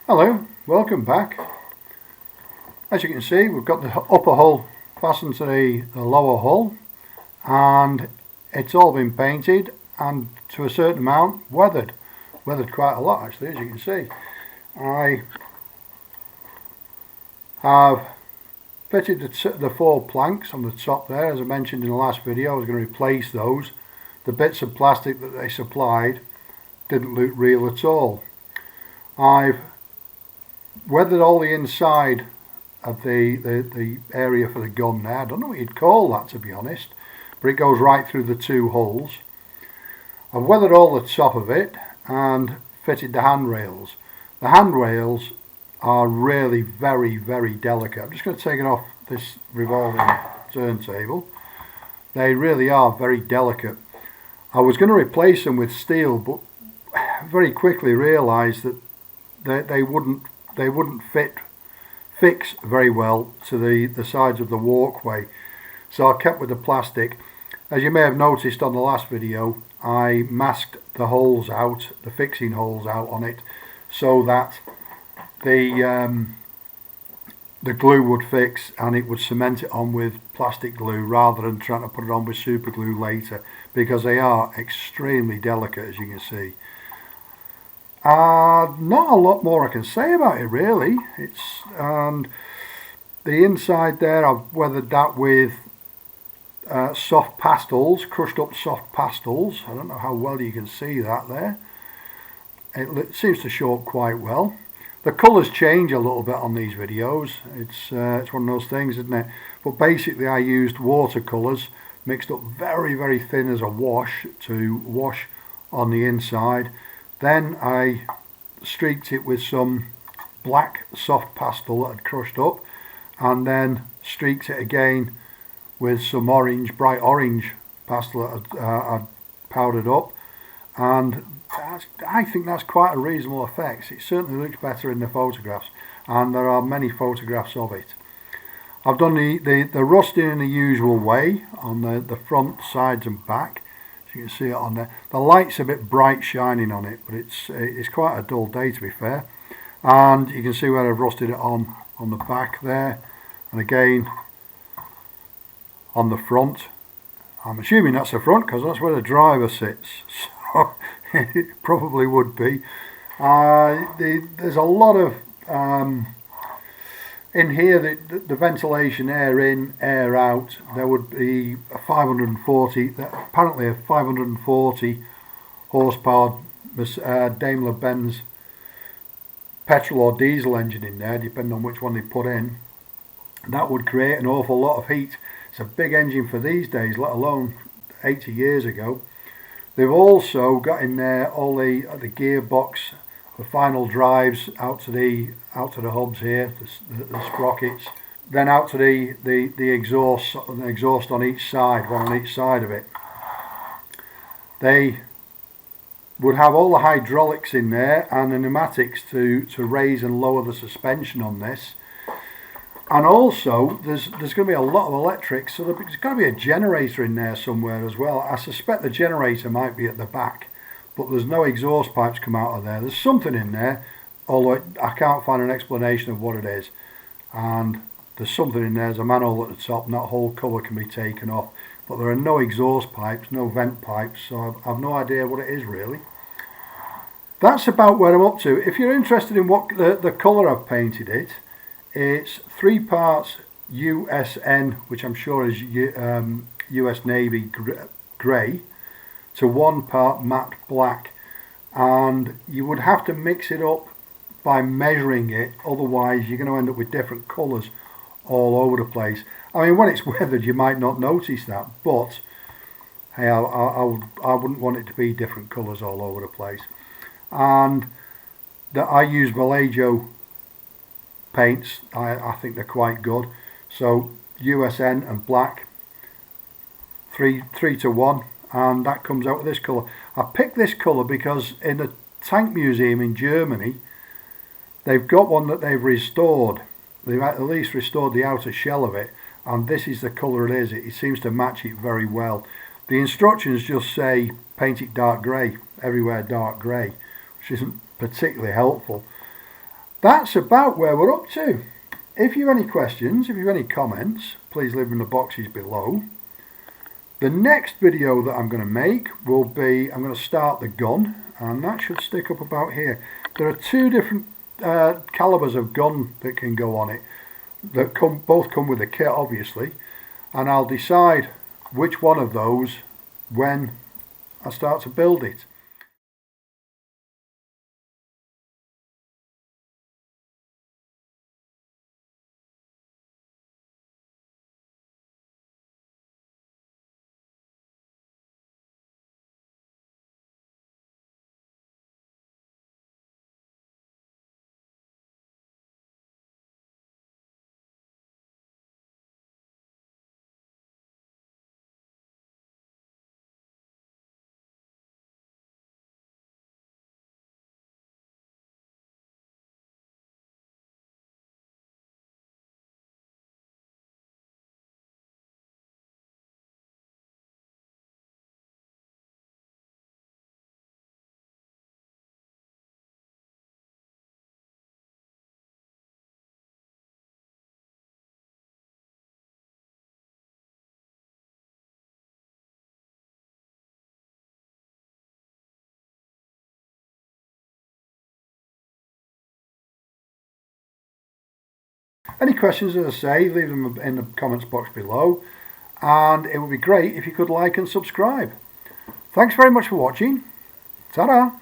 Hello, welcome back. As you can see, we've got the upper hull fastened to the lower hull, and it's all been painted and to a certain amount weathered quite a lot actually, as you can see. I have fitted the 4 planks on the top there. As I mentioned in the last video, I was going to replace those. The bits of plastic that they supplied didn't look real at all. I've weathered all the inside of the area for the gun there. I don't know what you'd call that, to be honest, but it goes right through the 2 holes. I've weathered all the top of it and fitted the handrails. The handrails are really very delicate. I'm just going to take it off this revolving turntable. They really are very delicate. I was going to replace them with steel, but very quickly realised that they wouldn't fix very well to the sides of the walkway, so I kept with the plastic. As you may have noticed on the last video, I masked the holes out, the fixing holes out on it, so that the glue would fix and it would cement it on with plastic glue rather than trying to put it on with super glue later, because they are extremely delicate, as you can see. Not a lot more I can say about it really. And the inside there, I've weathered that with soft pastels, crushed up soft pastels. I don't know how well you can see that there. It seems to show up quite well. The colours change a little bit on these videos. It's one of those things, isn't it? But basically I used watercolours mixed up very thin as a wash to wash on the inside. Then I streaked it with some black soft pastel that I'd crushed up, and then streaked it again with some orange, bright orange pastel that I'd powdered up, and I think that's quite a reasonable effect. It certainly looks better in the photographs, and there are many photographs of it. I've done the rusting in the usual way on the front, sides and back. You can see it on there. The light's a bit bright shining on it, but it's quite a dull day, to be fair. And you can see where I've rusted it on the back there, and again on the front. I'm assuming that's the front because that's where the driver sits, so it probably would be. There's a lot of in here, the ventilation, air in, air out. There would be a 540, apparently a 540 horsepower Daimler-Benz petrol or diesel engine in there, depending on which one they put in. That would create an awful lot of heat. It's a big engine for these days, let alone 80 years ago. They've also got in there all the gearbox, the final drives out to the hubs here, the sprockets, then out to the exhaust on each side, one on each side of it. They would have all the hydraulics in there and the pneumatics to raise and lower the suspension on this. And also there's going to be a lot of electrics, so there's got to be a generator in there somewhere as well. I suspect the generator might be at the back, but there's no exhaust pipes come out of there. There's something in there, although I can't find an explanation of what it is. And there's something in there, there's a manhole at the top, and that whole cover can be taken off. But there are no exhaust pipes, no vent pipes, so I've no idea what it is really. That's about where I'm up to. If you're interested in what the colour I've painted it, it's 3 parts USN, which I'm sure is US Navy grey, to 1 part matte black, and you would have to mix it up by measuring it, otherwise you're going to end up with different colours all over the place. I mean, when it's weathered you might not notice that, but hey, I wouldn't want it to be different colours all over the place. And I use Vallejo paints. I think they're quite good. So USN and black, 3 to 1. And that comes out with this colour. I picked this colour because in the tank museum in Germany they've got one that they've restored. They've at least restored the outer shell of it, and this is the colour it is. It seems to match it very well. The instructions just say paint it dark grey, everywhere dark grey, which isn't particularly helpful. that's about where we're up to. If you have any questions, if you have any comments, please leave them in the boxes below. The next video that I'm going to make will be, I'm going to start the gun, and that should stick up about here. There are two different calibers of gun that can go on it, that both come with a kit obviously, and I'll decide which one of those when I start to build it. Any questions, as I say, leave them in the comments box below, and it would be great if you could like and subscribe. Thanks very much for watching. Ta-da!